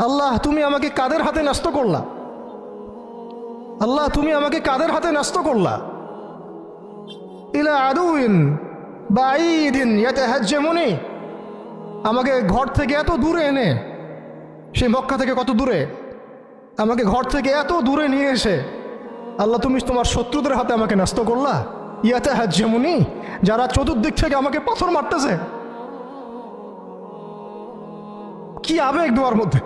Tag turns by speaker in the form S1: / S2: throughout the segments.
S1: আল্লাহ তুমি আমাকে কাদের হাতে ন্যস্ত করলা, আল্লাহ তুমি আমাকে কাদের হাতে ন্যস্ত করলা। ইলা আদুইন বাঈদিন ইয়াতাহাজ্জামুনি, আমাকে ঘর থেকে এত দূরে এনে, সেই মক্কা থেকে কত দূরে, আমাকে ঘর থেকে এত দূরে নিয়ে এসে আল্লাহ তুমি তোমার শত্রুদের হাতে আমাকে ন্যস্ত করলা। ইয়াতাহাজ্জামুনি, যারা চতুর্দিক থেকে আমাকে পাথর মারতেছে। কি আবেগ দোয়ার মধ্যে,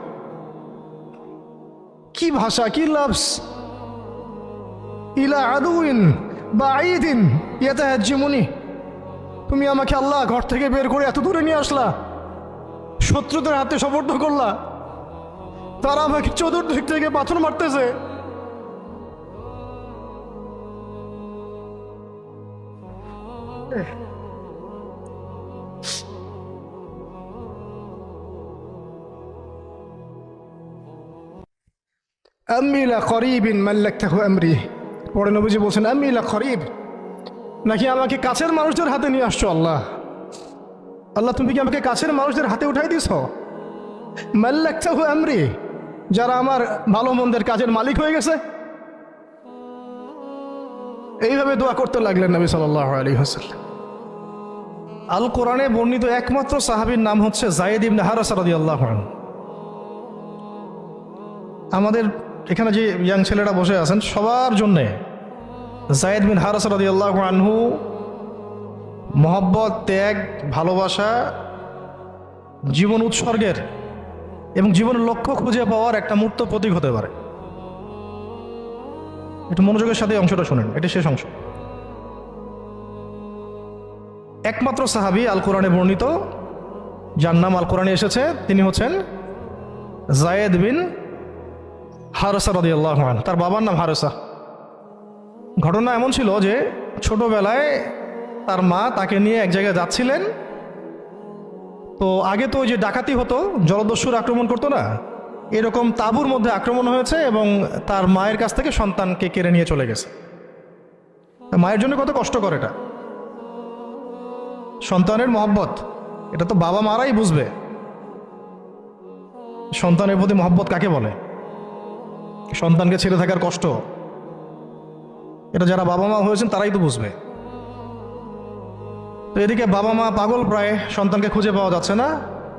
S1: কি ভাষা, কি লফজ। ইলা আদুইন বাঈদিন ইয়াতাহাজ্জামুনি, তুমি আমাকে আল্লাহ ঘর থেকে বের করে এত দূরে নিয়ে আসলা, শত্রুদের হাতে সোপর্দ করলা, তারা আমাকে চতুর্দিক থেকে পাথর মারতেছে। আম্মি লা করিবিন মাল্লাকতাহু আমরি, পরে নবীজি বলছেন আম্মি লা করিব, নাকি আমাকে কাছের মানুষদের হাতে নিয়ে আসছো আল্লাহ। আল্লাহ তুমি কি আমাকে কাছের মানুষদের হাতে উঠাই দিছ। মাল্লাকতাহু আমরি, যারা আমার ভালো মন্দের কাজের মালিক হয়ে গেছে। এইভাবে দোয়া করতে লাগলেন নবী সাল্লাল্লাহু আলাইহি ওয়াসাল্লাম। আল কোরআনে বর্ণিত একমাত্র সাহাবীর নাম হচ্ছে যায়েদ ইবনে হারেসা রাদিয়াল্লাহু আনহু। আমাদের এখানে যে ইয়াং ছেলেরা বসে আছেন সবার জন্যে যায়েদ বিন হারেসা রাদিয়াল্লাহু আনহু মহব্বত, ত্যাগ, ভালোবাসা, জীবন উৎসর্গের এবং জীবনের লক্ষ্য খুঁজে পাওয়ার একটা মূর্ত প্রতীক হতে পারে। একটু মনোযোগের সাথে অংশটা শুনেন, এটা শেষ অংশ। একমাত্র সাহাবী আল কোরআনে বর্ণিত যার নাম আল কোরআনে এসেছে তিনি হচ্ছেন যায়েদ বিন হারেসা রাদিয়াল্লাহু আনহু। তার বাবার নাম হারেসা। ঘটনা এমন ছিল যে ছোটবেলায় তার মা তাকে নিয়ে এক জায়গায় যাচ্ছিলেন। তো আগে তো ওই যে ডাকাতি হতো, জলদস্যুর আক্রমণ করতো না, এরকম তাঁবুর মধ্যে আক্রমণ হয়েছে এবং তার মায়ের কাছ থেকে সন্তানকে কেড়ে নিয়ে চলে গেছে। মায়ের জন্য কত কষ্টকর এটা। সন্তানের মহব্বত, এটা তো বাবা মারাই বুঝবে সন্তানের প্রতি মহব্বত কাকে বলে, সন্তানকে ছেড়ে থাকার কষ্ট, এটা যারা বাবা মা হয়েছেন তারাই তো বুঝবে। তো এদিকে বাবা মা পাগল প্রায়, সন্তানকে খুঁজে পাওয়া যাচ্ছে না,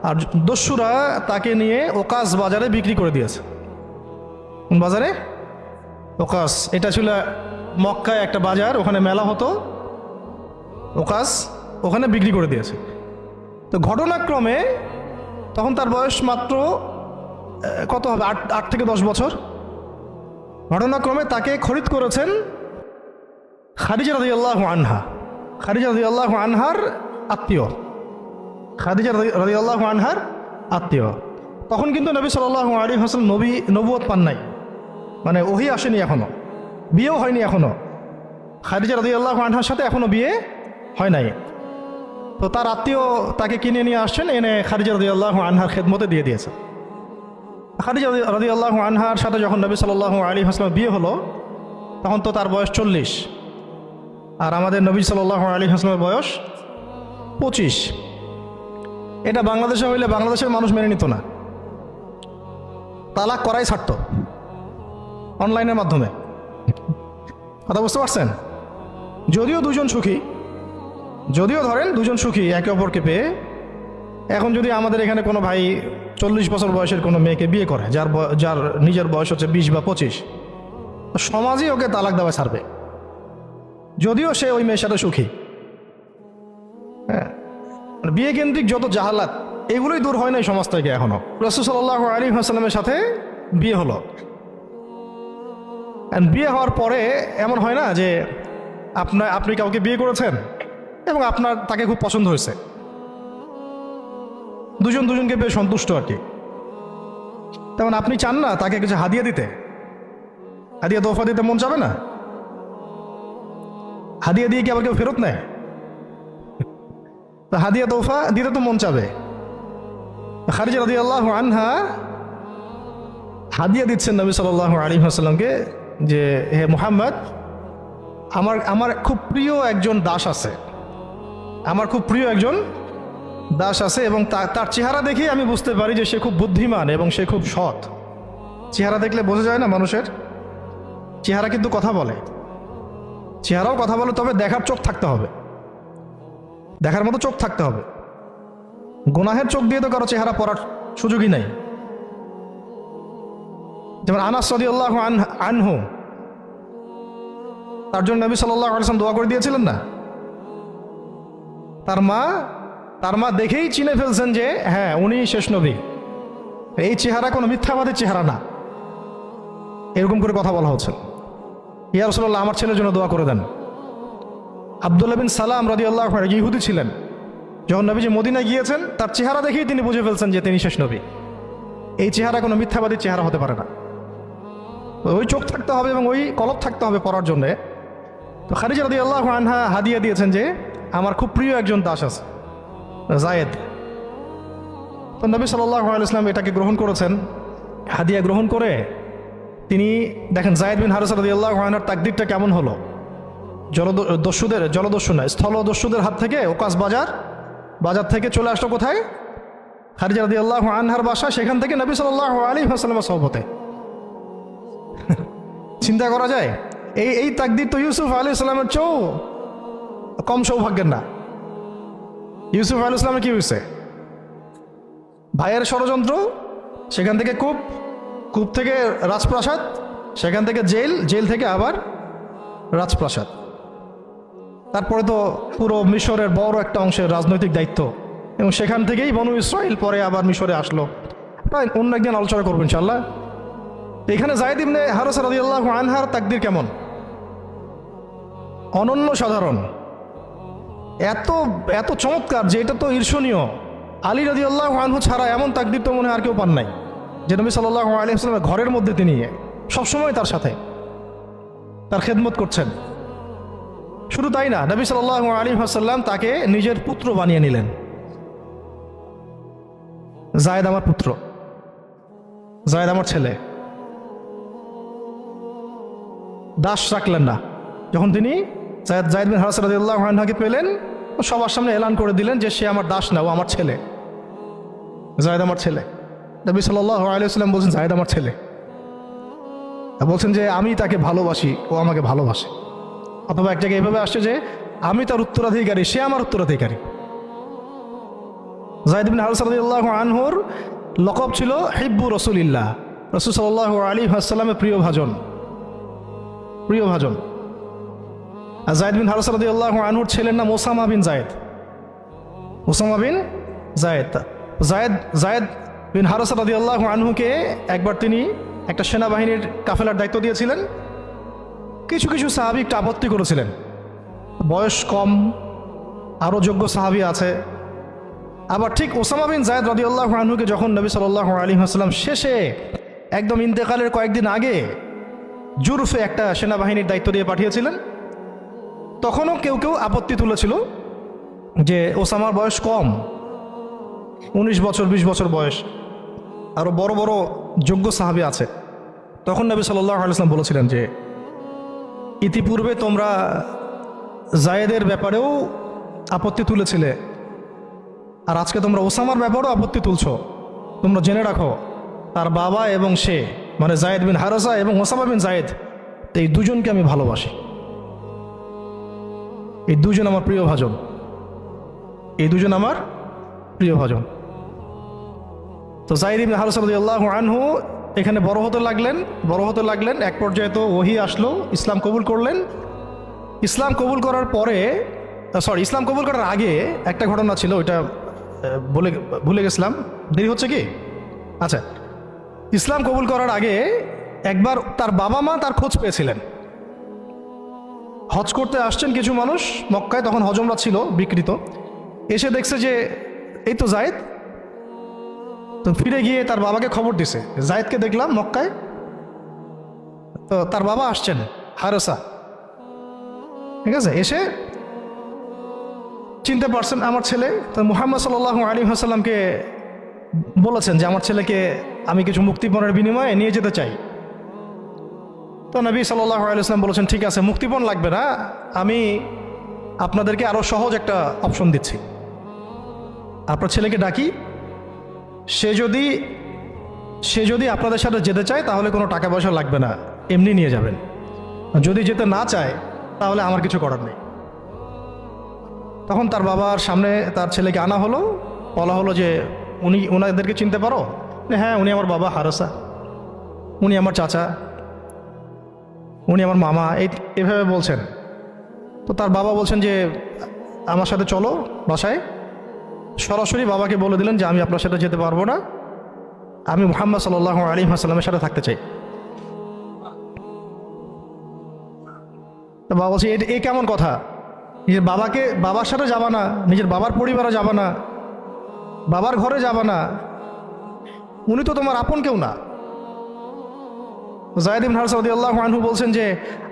S1: আর দস্যুরা তাকে নিয়ে ওকাস বাজারে বিক্রি করে দিয়েছে। কোন বাজারে? ওকাস। এটা ছিল মক্কায় একটা বাজার, ওখানে মেলা হতো, ওকাস, ওখানে বিক্রি করে দিয়েছে। তো ঘটনাক্রমে তখন তার বয়স মাত্র কত হবে, 8 থেকে 10 বছর। ঘটনাক্রমে তাকে খরিদ করেছেন খাদিজা রাদিয়াল্লাহু আনহা। খাদিজা রাদিয়াল্লাহু আনহার আত্মীয়, খাদিজা রাদিয়াল্লাহু আনহার আত্মীয়। তখন কিন্তু নবী সাল্লাল্লাহু আলাইহি ওয়াসাল্লাম নবুয়ত পান নাই, মানে ওহী আসেনি এখনো, বিয়েও হয়নি এখনো। খাদিজা রাদিয়াল্লাহু আনহার সাথে এখনো বিয়ে হয় নাই। তো তার আত্মীয় তাকে কিনে নিয়ে আসছেন, এনে খাদিজা রাদিয়াল্লাহু আনহার খেদমতে দিয়ে দিয়েছে। খাদিজা রাদিয়াল্লাহু আনহার সাথে যখন নবী সাল্লাল্লাহু আলাইহি ওয়াসাল্লাম বিয়ে হলো তখন তো তার বয়স 40, আর আমাদের নবী সাল্লাল্লাহু আলাইহি ওয়াসাল্লামের বয়স 25। এটা বাংলাদেশে হইলে বাংলাদেশের মানুষ মেনে নিত না, তালাক করাই ছাড়ত অনলাইনের মাধ্যমে। কথা বুঝতে পারছেন? যদিও দুজন সুখী, যদিও ধরেন দুজন সুখী একে অপরকে পেয়ে। এখন যদি আমাদের এখানে কোনো ভাই 40 বছর বয়সের কোনো মেয়েকে বিয়ে করে, যার নিজের বয়স হচ্ছে 20 বা 25, সমাজই ওকে তালাক দেওয়া ছাড়বে, যদিও সে ওই মেয়ের সাথে সুখী। হ্যাঁ, বিয়ে কেন্দ্রিক যত জাহালাত এগুলোই দূর হয় নাই সমাজ থেকে এখনো। রাসূল সাল্লাল্লাহু আলাইহি ওয়াসাল্লামের সাথে বিয়ে হলো। বিয়ে হওয়ার পরে এমন হয় না যে আপনি কাউকে বিয়ে করেছেন এবং তাকে খুব পছন্দ হয়েছে, দুজন দুজনকে বেশ সন্তুষ্ট আর কি। তেমন আপনি চান না তাকে কিছু হাদিয়া দিতে, হাদিয়া তোফা দিতে মন চাবে না? হাদিয়া দিয়ে কি আবার কেউ ফেরত নেয়? তো হাদিয়া তোফা দিতে তো মন চাবে। খাদিজা রাদিয়াল্লাহু আনহা হাদিয়া দিচ্ছেন নবী সাল্লাল্লাহু আলাইহি ওয়াসাল্লামকে যে হে মুহাম্মদ, আমার খুব প্রিয় একজন দাস আছে, আমার খুব প্রিয় একজন দাস আছে এবং তার চেহারা দেখেই আমি বুঝতে পারি যে সে খুব বুদ্ধিমান এবং সে খুব সৎ। চেহারা দেখলে বোঝা যায় না মানুষের? চেহারা কিন্তু কথা বলে, চেহারাও কথা বলে, তবে দেখার চোখ থাকতে হবে, দেখার মতো চোখ থাকতে হবে। গুনাহের চোখ দিয়ে তো কারো চেহারা পড়ার সুযোগই নাই। যেমন আনাস রাদিয়াল্লাহু আনহু, তার জন্য নবী সাল্লাল্লাহু আলাইহি ওয়াসাল্লাম দোয়া করে দিয়েছিলেন না? তার মা দেখেই চিনে ফেলছেন যে হ্যাঁ উনি শেষ নবী, এই চেহারা কোনো মিথ্যাবাদী চেহারা না। এরকম করে কথা বলা হচ্ছে, ইয়া রাসূলুল্লাহ আমার ছেলের জন্য দোয়া করে দেন। আব্দুল্লাহ বিন সালাম রাদিয়াল্লাহু আনহু ইহুদি ছিলেন, যখন নবীজি মদিনায় গিয়েছেন তার চেহারা দেখেই তিনি বুঝে ফেলছেন যে তিনি শেষ নবী। এই চেহারা কোনো মিথ্যাবাদী চেহারা হতে পারে না। ওই চোখ থাকতে হবে এবং ওই কলব থাকতে হবে পড়ার জন্যে। তো খাদিজা রাদিয়াল্লাহু আনহা হাদিয়া দিয়েছেন যে আমার খুব প্রিয় একজন দাস আছে জায়েদ। তো নবী সাল্লাল্লাহু আলাইহি ওয়াসাল্লাম এটাকে গ্রহণ করেছেন। হাদিয়া গ্রহণ করে তিনি দেখেন জায়েদ বিন হারিসা রাদিয়াল্লাহু আনহুর তাকদীরটা কেমন হলো। জলদস্যু না, স্থলদস্যুদের হাত থেকে ওকাস বাজার থেকে চলে আসলো কোথায়? খাদিজা রাদিয়াল্লাহু আনহার বাসা, সেখান থেকে নবী সাল্লাল্লাহু আলাইহি ওয়াসাল্লামের সোহবতে। চিন্তা করা যায়? এই তাকদীর তো ইউসুফ আলাইহিস সালামের চেয়েও কম সৌভাগ্যের না। ইউসুফ আলাইহিস সালামের কি হয়েছে? ভাইয়ের ষড়যন্ত্র, সেখান থেকে কূপ থেকে রাজপ্রাসাদ, সেখান থেকে জেল থেকে আবার রাজপ্রাসাদ। তারপরে তো পুরো মিশরের বড় একটা অংশের রাজনৈতিক দায়িত্ব, এবং সেখান থেকেই বনু ইসরাইল পরে আবার মিশরে আসলো। প্রায় অন্য একদিন আলোচনা করবো ইনশাআল্লাহ। এখানে জায়েদ ইবনে হারিসা রাদিয়াল্লাহু আনহার তাকদীর কেমন? অনন্য সাধারণ, এত চমৎকার যে এটা তো ঈর্ষণীয়। আলী রাদিয়াল্লাহু আনহু ছাড়া এমন তাকদীর তো মনে হয় আর কেউ পান নাই, যে নবী সাল্লাল্লাহু আলাইহি ওয়াসাল্লামের ঘরের মধ্যে তিনি সবসময় তার সাথে তার খেদমত করছেন। শুধু তাই না, নবী সাল্লাল্লাহু আলাইহি ওয়াসাল্লাম তাকে নিজের পুত্র বানিয়ে নিলেন। জায়েদ আমার পুত্র, জায়েদ আমার ছেলে। দাস রাখলেন না। যখন তিনি জায়েদ বিন হারিসা রাদিয়াল্লাহু আনহুকে পেলেন, সবার সামনে এলান করে দিলেন যে সে আমার দাস না, ও আমার ছেলে, জায়েদ আমার ছেলে। নবী সাল্লাল্লাহু আলাইহি ওয়াসাল্লাম বলছেন জায়েদ আমার ছেলে, বলছেন যে আমি তাকে ভালোবাসি, ও আমাকে ভালোবাসে। অথবা এক জায়গায় এভাবে আসছে যে আমি তার উত্তরাধিকারী, সে আমার উত্তরাধিকারী। জায়েদ বিন হারিসা রাদিয়াল্লাহু আনহুর লকব ছিল হিব্বু রাসূলিল্লাহ, রাসূল সাল্লাল্লাহু আলাইহি ওয়াসাল্লামের প্রিয় ভাজন। আর জায়েদ বিন হারিসা রাদিয়াল্লাহু আনহুর ছেলের নাম ওসামা বিন জায়েদ। জায়েদ বিন হারিসা রাদিয়াল্লাহু আনহুকে একবার তিনি একটা সেনাবাহিনীর কাফেলার দায়িত্ব দিয়েছিলেন। কিছু সাহাবী একটু আপত্তি করেছিলেন, বয়স কম, আরও যোগ্য সাহাবী আছে। আবার ঠিক ওসামা বিন জায়েদ রাদিয়াল্লাহু আনহুকে যখন নবী সাল্লাল্লাহু আলাইহি ওয়াসাল্লাম শেষে একদম ইন্তেকালের কয়েকদিন আগে জুরফে একটা সেনাবাহিনীর দায়িত্ব দিয়ে পাঠিয়েছিলেন, তখনও কেউ আপত্তি তুলেছিল যে ওসামার বয়স কম, 19 বছর 20 বছর বয়স, আরও বড় বড় যোগ্য সাহাবী আছে। তখন নবী সাল্লাল্লাহু আলাইহি ওয়াসাল্লাম বলেছিলেন যে ইতিপূর্বে তোমরা জায়েদের ব্যাপারেও আপত্তি তুলেছিলে, আর আজকে তোমরা ওসামার ব্যাপারেও আপত্তি তুলছো। তোমরা জেনে রাখো, তার বাবা এবং সে, মানে জায়েদ বিন হারিসা এবং ওসামা বিন জায়েদ, এই দুজনকে আমি ভালোবাসি। এই দুজন আমার প্রিয় ভাজন। তো জায়েদ ইবনে হারিসা রাদিয়াল্লাহু আনহু এখানে বড় হতে লাগলেন। এক পর্যায়ে তো ওহী আসলো, ইসলাম কবুল করলেন। ইসলাম কবুল করার আগে একটা ঘটনা ছিল, ওইটা ভুলে গেছিলাম, দেরি হচ্ছে কি? আচ্ছা, ইসলাম কবুল করার আগে একবার তার বাবা মা তার খোঁজ পেয়েছিলেন। হজ করতে আসছেন কিছু মানুষ মক্কায়, তখন হজমরা ছিল বিকৃত, এসে দেখছে যে এই তো জায়েদ। তো ফিরে গিয়ে তার বাবাকে খবর দিছে, জায়েদকে দেখলাম মক্কায়। তো তার বাবা আসছেন হারিসা, ঠিক আছে, এসে চিনতে পারছেন আমার ছেলে। তো মুহাম্মদ সাল্লাল্লাহু আলাইহি ওয়াসাল্লামকে বলেছেন যে আমার ছেলেকে আমি কিছু মুক্তিপণের বিনিময়ে নিয়ে যেতে চাই। তো নবী সাল্লাল্লাহু আলাইহি ওয়াসাল্লাম বলেছেন ঠিক আছে, মুক্তিপণ লাগবে না, আমি আপনাদেরকে আরও সহজ একটা অপশন দিচ্ছি। আপনার ছেলেকে ডাকি, সে যদি আপনাদের সাথে যেতে চায় তাহলে কোনো টাকা পয়সা লাগবে না, এমনি নিয়ে যাবেন। যদি যেতে না চায় তাহলে আমার কিছু করার নেই। তখন তার বাবার সামনে তার ছেলেকে আনা হলো, বলা হলো যে ওনাদেরকে চিনতে পারো? হ্যাঁ, উনি আমার বাবা হারসা, উনি আমার চাচা, উনি আমার মামা, এভাবে বলছেন। তো তার বাবা বলছেন যে আমার সাথে চলো বাসায়। সরাসরি বাবাকে বলে দিলেন যে আমি আপনার সাথে যেতে পারবো না, আমি মুহাম্মদ সাল্লাল্লাহু আলাইহি ওয়াসাল্লামের সাথে থাকতে চাই। তো বাবা বলছে এ কেমন কথা, নিজের বাবার সাথে যাবা না, নিজের বাবার পরিবারে যাবা না, বাবার ঘরে যাবা না, উনি তো তোমার আপন কেউ না। যায়েদ ইবনে হারসা রাদিয়াল্লাহু আনহু বলছেন যে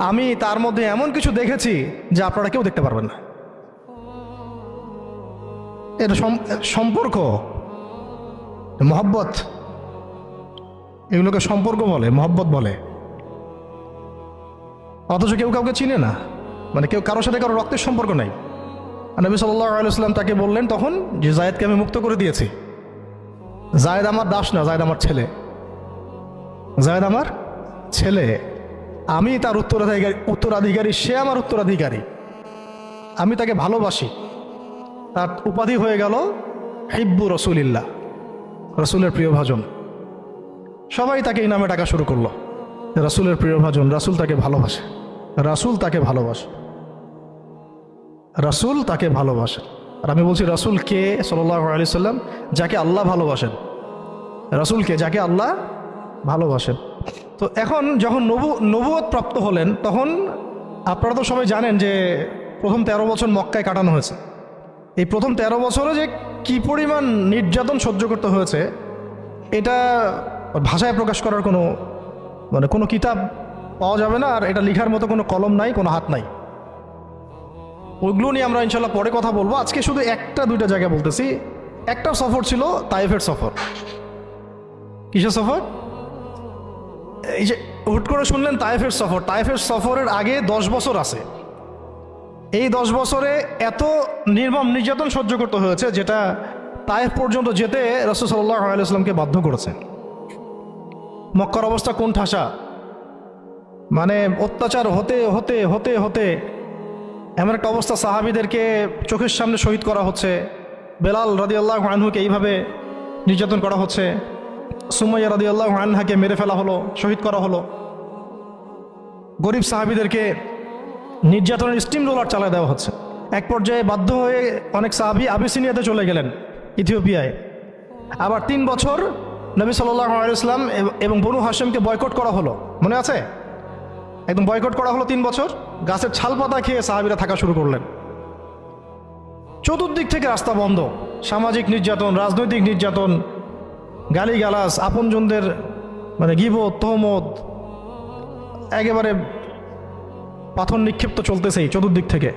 S1: আমি তার মধ্যে এমন কিছু দেখেছি যে আপনারা কেউ দেখতে পারবেন না। এটা সম্পর্ক, মহব্বত, এগুলোকে সম্পর্ক বলে, মহব্বত বলে। অথচ কেউ কাউকে চিনে না, মানে কেউ কারোর সাথে কারো রক্তের সম্পর্ক নাই। আর নবী সাল্লাল্লাহু আলাইহি ওয়াসাল্লাম তাকে বললেন তখন যে যায়েদকে আমি মুক্ত করে দিয়েছি। যায়েদ আমার দাস না, যায়েদ আমার ছেলে, যায়েদ আমার ছেলে, আমি তার উত্তরাধিকারী, সে আমার উত্তরাধিকারী, আমি তাকে ভালোবাসি। তার উপাধি হয়ে গেল হিব্বু রসুলিল্লাহ, রসুলের প্রিয় ভাজন। সবাই তাকে এই নামে ডাকা শুরু করলো, রসুলের প্রিয় ভাজন, রাসূল তাকে ভালোবাসে, রাসূল তাকে ভালোবাসে, রাসূল তাকে ভালোবাসে। আর আমি বলছি রাসূল কে? সাল্লাল্লাহু আলাইহি সাল্লাম, যাকে আল্লাহ ভালোবাসেন। রাসূলকে যাকে আল্লাহ ভালোবাসেন। তো এখন যখন নবুয়ত প্রাপ্ত হলেন, তখন আপনারা তো সবাই জানেন যে প্রথম 13 বছর মক্কায় কাটানো হয়েছে। এই প্রথম 13 বছরে যে কি পরিমাণ নির্যাতন সহ্য করতে হয়েছে, এটা ভাষায় প্রকাশ করার কোনো কিতাব পাওয়া যাবে না। আর এটা লেখার মতো কোনো কলম নাই, কোনো হাত নাই। ওইগুলো নিয়ে আমরা ইনশাল্লাহ পরে কথা বলবো। আজকে শুধু একটা দুইটা জায়গা বলতেছি। একটা সফর ছিল তায়েফের সফর। কিসের সফর? এই যে হুট করে শুনলেন তায়েফের সফর। তায়েফের সফরের আগে 10 বছর আছে। এই 10 বছরে এত নির্মম নির্যাতন সহ্য করতে হয়েছে, যেটা তায়েফ পর্যন্ত যেতে রাসূল সাল্লাল্লাহু আলাইহি ওয়াসাল্লামকে বাধ্য করেছে। মক্কার অবস্থা কোন ঠাসা, মানে অত্যাচার হতে হতে হতে হতে এমন একটা অবস্থা, সাহাবীদেরকে চোখের সামনে শহীদ করা হচ্ছে। বেলাল রাদিয়াল্লাহু আনহুকে এইভাবে নির্যাতন করা হচ্ছে। সুমাইয়া রাদিয়াল্লাহু আনহাকে মেরে ফেলা হলো, শহীদ করা হলো। গরিব সাহাবীদেরকে নির্যাতনের স্টিম রোলার চালায় দেওয়া হচ্ছে। এক পর্যায়ে বাধ্য হয়ে অনেক সাহাবী আবিসিনিয়াতে চলে গেলেন, ইথিওপিয়ায়। আবার 3 বছর নবী সাল্লাল্লাহু আলাইহি ওয়াসাল্লাম এবং বনু হাশিমকে বয়কট করা হলো, মনে আছে? একদম বয়কট করা হলো 3 বছর। গাছের ছাল পাতা খেয়ে সাহাবীরা থাকা শুরু করলেন। চতুর্দিক থেকে রাস্তা বন্ধ, সামাজিক নির্যাতন, রাজনৈতিক নির্যাতন, গালিগালাজ, আপনজনদের মানে গীবত, তহমত, একেবারে পাথর নিক্ষিপ্ত চলতেছেই চতুর্দিক থেকে।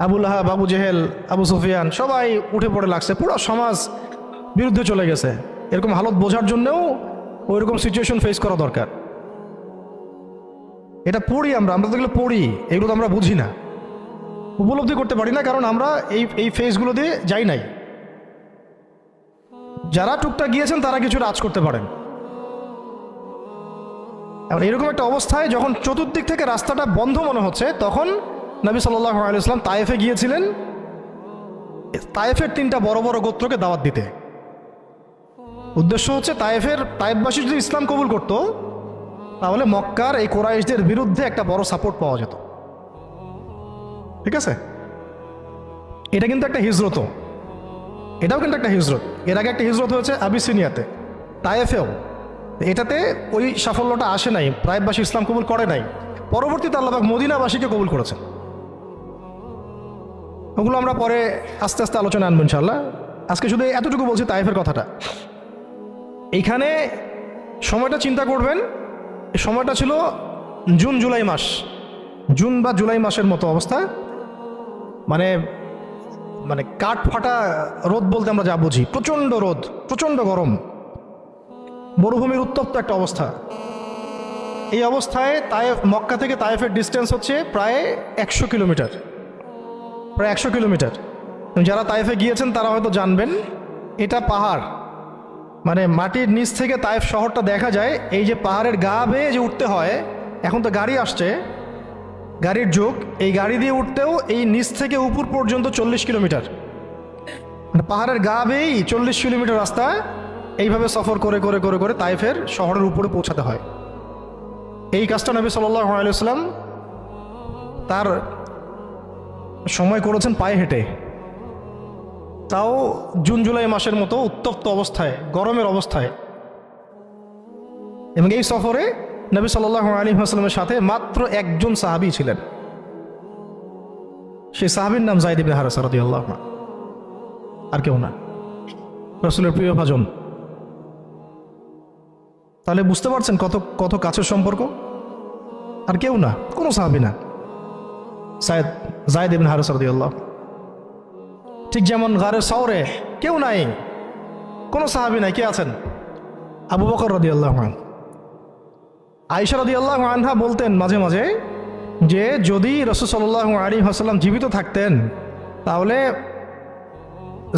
S1: আবু লাহাব, আবু জেহেল, আবু সুফিয়ান সবাই উঠে পড়ে লাগছে, পুরো সমাজ বিরুদ্ধে চলে গেছে। এরকম হালত বোঝার জন্যও ওইরকম সিচুয়েশন ফেস করা দরকার। এটা পড়ি আমরা তো এগুলো পড়ি, এগুলো তো আমরা বুঝি না, উপলব্ধি করতে পারি না, কারণ আমরা এই ফেজগুলো দিয়ে যাই নাই। যারা টুকটাক গিয়েছেন তারা কিছুটা আঁচ করতে পারেন। এরকম একটা অবস্থায় যখন চতুর্দিক থেকে রাস্তাটা বন্ধ মনে হচ্ছে, তখন নবী সাল্লাল্লাহু আলাইহি ওয়াসাল্লাম তায়েফে গিয়েছিলেন, তায়েফের 3টা বড় বড় গোত্রকে দাওয়াত দিতে। উদ্দেশ্য হচ্ছে তায়েফবাসী যদি ইসলাম কবুল করত, তাহলে মক্কার এই কুরাইশদের বিরুদ্ধে একটা বড় সাপোর্ট পাওয়া যেত। ঠিক আছে, এটা কিন্তু একটা হিজরত, এটাও কিন্তু একটা হিজরত। এর আগে একটা হিজরত হয়েছে আবিসিনিয়াতে, তায়েফেও। এটাতে ওই সাফল্যটা আসে নাই, তায়েফবাসী ইসলাম কবুল করে নাই। পরবর্তীতে আল্লাহ পাক মদিনাবাসীকে কবুল করেছেন। ওগুলো আমরা পরে আস্তে আস্তে আলোচনা আনবো ইনশাআল্লাহ। আজকে শুধু এতটুকু বলছি তায়েফের কথাটা। এইখানে সময়টা চিন্তা করবেন, এই সময়টা ছিল জুন জুলাই মাস, জুন বা জুলাই মাসের মতো অবস্থা। মানে মানে কাঠ ফাটা রোদ বলতে আমরা যা বুঝি, প্রচণ্ড রোদ, প্রচণ্ড গরম, মরুভূমির উত্তপ্ত একটা অবস্থা। এই অবস্থায় মক্কা থেকে তায়েফের ডিস্টেন্স হচ্ছে প্রায় 100 কিলোমিটার, প্রায় 100 কিলোমিটার। যারা তায়েফে গিয়েছেন তারা হয়তো জানবেন, এটা পাহাড়, মানে মাটির নিচ থেকে তায়েফ শহরটা দেখা যায়। এই যে পাহাড়ের গা বেয়ে যে উঠতে হয়, এখন তো গাড়ি আসছে, গাড়ির যুগ, এই গাড়ি দিয়ে উঠতেও এই নিচ থেকে উপর পর্যন্ত 40 কিলোমিটার, মানে পাহাড়ের গা বেয়েই 40 কিলোমিটার রাস্তা এইভাবে সফর করে করে করে করে তায়েফের শহরের উপরে পৌঁছাতে হয়। এই কাজটা নবী সাল্লাল্লাহু আলাইহি ওয়াসাল্লাম তার সময় করেছেন পায়ে হেঁটে, তাও জুন জুলাই মাসের মতো উত্তপ্ত অবস্থায়, গরমের অবস্থায়। এবং এই সফরে নবী সাল্লাল্লাহু আলাইহি ওয়াসাল্লামের সাথে মাত্র একজন সাহাবী ছিলেন, সেই সাহাবীর নাম যায়েদ ইবনে হারেসা রাদিয়াল্লাহু আনহু, আর কেউ না, রাসূলের প্রিয় ভাজন। তাহলে বুঝতে পারছেন কত কত কাছের সম্পর্ক। আর কেউ না, কোনো সাহাবী না, যায়েদ ইবনে হারেসা রাদিয়াল্লাহু। ঠিক যেমন গারে সাওরে কেউ নাই, কোনো সাহাবী নাই, কে আছেন? আবু বকর রাদিয়াল্লাহু আনহু। আয়েশা রাদিয়াল্লাহু আনহা বলতেন মাঝে মাঝে যে যদি রাসূল সাল্লাল্লাহু আলাইহি ওয়াসাল্লাম জীবিত থাকতেন তাহলে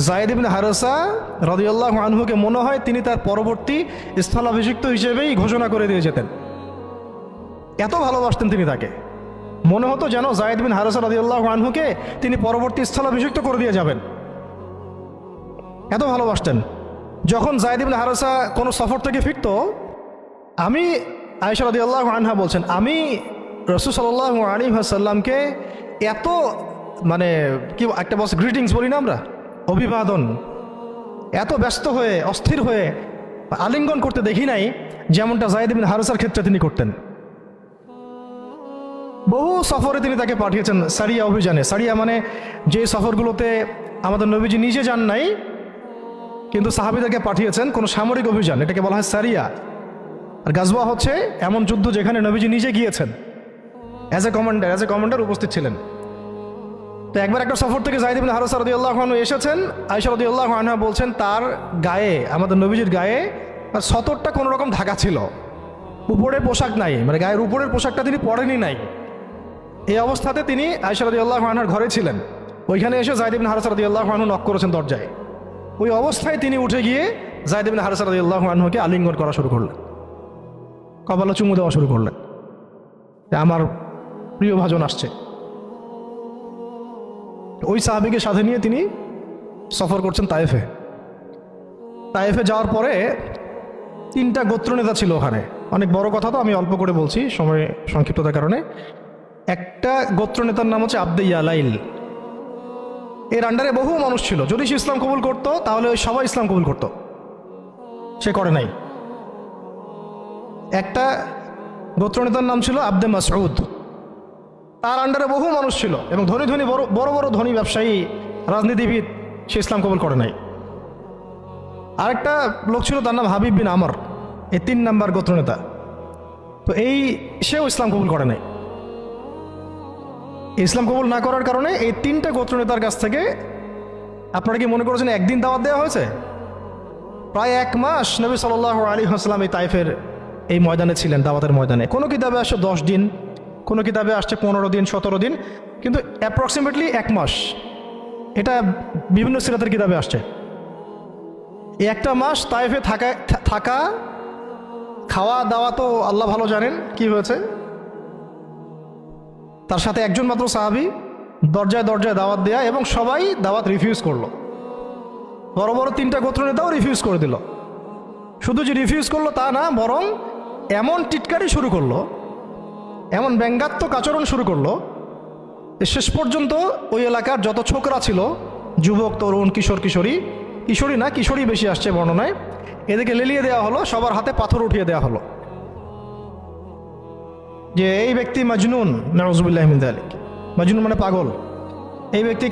S1: যায়েদ ইবনে হারেসা রাদিয়াল্লাহু আনহুকে মনে হয় তিনি তার পরবর্তী স্থলাভিষিক্ত হিসেবেই ঘোষণা করে দিয়ে যেতেন। এত ভালোবাসতেন তিনি তাকে, মনে হতো যেন যায়েদ বিন হারেসা রাদিয়াল্লাহু আনহুকে তিনি পরবর্তী স্থলাভিষিক্ত করে দিয়ে যাবেন, এত ভালোবাসতেন। যখন যায়েদ বিন হারেসা কোনো সফর থেকে ফিরত, আমি, আয়েশা রাদিয়াল্লাহু আনহা বলছেন, আমি রাসূল সাল্লাল্লাহু আলাইহি ওয়াসাল্লামকে এত, মানে কি একটা বস গ্রিটিংস বলি না আমরা, অভিবাদন, এত ব্যস্ত হয়ে অস্থির হয়ে আলিঙ্গন করতে দেখি নাই যেমনটা যায়েদ বিন হারেসার ক্ষেত্রে তিনি করতেন। বহু সফরে তিনি তাকে পাঠিয়েছেন, সারিয়া অভিযানে। সারিয়া মানে যে সফরগুলোতে আমাদের নবীজি নিজে যান নাই, কিন্তু সাহাবীদেরকে পাঠিয়েছেন কোনো সামরিক অভিযান, এটাকে বলা হয় সারিয়া। আর গাজওয়া হচ্ছে এমন যুদ্ধ যেখানে নবীজি নিজে গিয়েছেন, অ্যাজ এ কমান্ডার উপস্থিত ছিলেন। তো একবার একটা সফর থেকে যায়েদ ইবনে হারেসা রাদিয়াল্লাহু আনহু এসেছেন। আয়েশা রাদিয়াল্লাহু আনহা বলছেন তার গায়ে, আমাদের নবীজির গায়ে তার সতরটা কোনো রকম ঢাকা ছিল, উপরে পোশাক নাই, মানে গায়ের উপরের পোশাকটা তিনি পরেনি নাই। এই অবস্থাতে তিনি আয়েশা রাদিয়াল্লাহু আনহার ঘরে ছিলেন। ওইখানে এসে যায়েদ ইবনে হারেসা রাদিয়াল্লাহু আনহু নক করেছেন দরজায়। ওই অবস্থায় তিনি উঠে গিয়ে যায়েদ ইবনে হারেসা রাদিয়াল্লাহু আনহুকে আলিঙ্গন করা শুরু করলেন, কপালে চুমু দেওয়া শুরু করলেন, আমার প্রিয় ভাজন আসছে। ওই সাহাবীকে সাথে নিয়ে তিনি সফর করছেন তায়েফে। তায়েফে যাওয়ার পরে 3টা গোত্রনেতা ছিল ওখানে। অনেক বড় কথা, তো আমি অল্প করে বলছি সময় সংক্ষিপ্ততার কারণে। একটা গোত্রনেতার নাম হচ্ছে আব্দে ইয়ালাইল। এর আন্ডারে বহু মানুষ ছিল, যদি সে ইসলাম কবুল করতো তাহলে ওই সবাই ইসলাম কবুল করতো, সে করে নাই। একটা গোত্রনেতার নাম ছিল আব্দে মাসউদ, তার আন্ডারে বহু মানুষ ছিল এবং ধনী ধনী বড় বড় ধনী ব্যবসায়ী, রাজনীতিবিদ, সে ইসলাম কবুল করে নাই। আরেকটা লোক ছিল, তার নাম হাবিব বিন আমর, এই 3 নাম্বার গোত্রনেতা। তো সেও ইসলাম কবুল করে নাই। ইসলাম কবুল না করার কারণে এই 3টা গোত্রনেতার কাছ থেকে, আপনারা কি মনে করেছেন একদিন দাওয়াত দেওয়া হয়েছে? প্রায় 1 মাস নবী সাল্লাল্লাহু আলাইহি ওয়াসাল্লাম এই তায়েফের এই ময়দানে ছিলেন, দাওয়াতের ময়দানে। কোনো কিতাবে আসছে 10 দিন, কোনো কিতাবে আসছে 15 দিন, 17 দিন, কিন্তু অ্যাপ্রক্সিমেটলি 1 মাস, এটা বিভিন্ন সিরাতের কিতাবে আসছে। এই 1টা মাস তায়েফে থাকা, খাওয়া দাওয়া তো আল্লাহ ভালো জানেন কি হয়েছে। তার সাথে একজন মাত্র সাহাবী, দরজায় দরজায় দাওয়াত দেয়া, এবং সবাই দাওয়াত রিফিউজ করলো। বড় বড় 3টা গোত্রনেতাও রিফিউজ করে দিল। শুধু যে রিফিউজ করলো তা না, বরং এমন টিটকারি শুরু করলো, এমন ব্যঙ্গাত্মক আচরণ শুরু করলো, শেষ পর্যন্ত ওই এলাকার যত ছোকরা ছিল, যুবক, তরুণ, কিশোরী বেশি আসছে বর্ণনায়, এদেরকে লেলিয়ে দেওয়া হলো, সবার হাতে পাথর উঠিয়ে দেওয়া হলো যে এই ব্যক্তি মাজনুন, নাউযুবিল্লাহি মিন যালিক। মাজনুন মানে পাগল, এই ব্যক্তি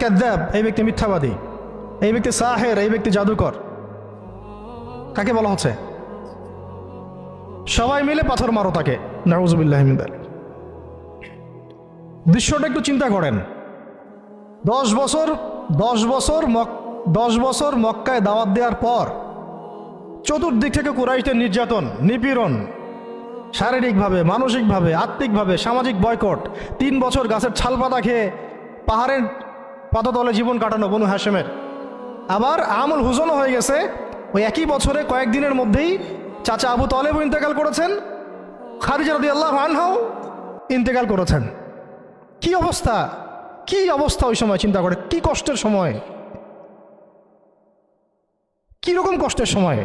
S1: কাযযাব, এই ব্যক্তি মিথ্যাবাদী, এই ব্যক্তি সাহের, এই ব্যক্তি জাদুকর। কাকে বলা হচ্ছে? সবাই মিলে পাথর মারো তাকে, নাউযুবিল্লাহি মিন যালিক। দৃশ্যটা একটু চিন্তা করেন। 10 বছর মক্কায় দাওয়াত দেওয়ার পর চতুর্দিক থেকে কুরাইশদের নির্যাতন, নিপীড়ন, শারীরিকভাবে, মানসিকভাবে, আত্মিকভাবে, সামাজিক বয়কট, 3 বছর গাছের ছাল পাতা খেয়ে পাদতলে জীবন কাটানো বনু হাশেমের। আবার আমুল হুজনও হয়ে গেছে, ওই একই বছরে কয়েকদিনের মধ্যেই চাচা আবু তালেবও ইন্তেকাল করেছেন, খাদিজা রাদিয়াল্লাহু আনহাও ইন্তেকাল করেছেন। কি অবস্থা, কি অবস্থা ওই সময় চিন্তা করে, কি কষ্টের সময়, কি রকম কষ্টের সময়।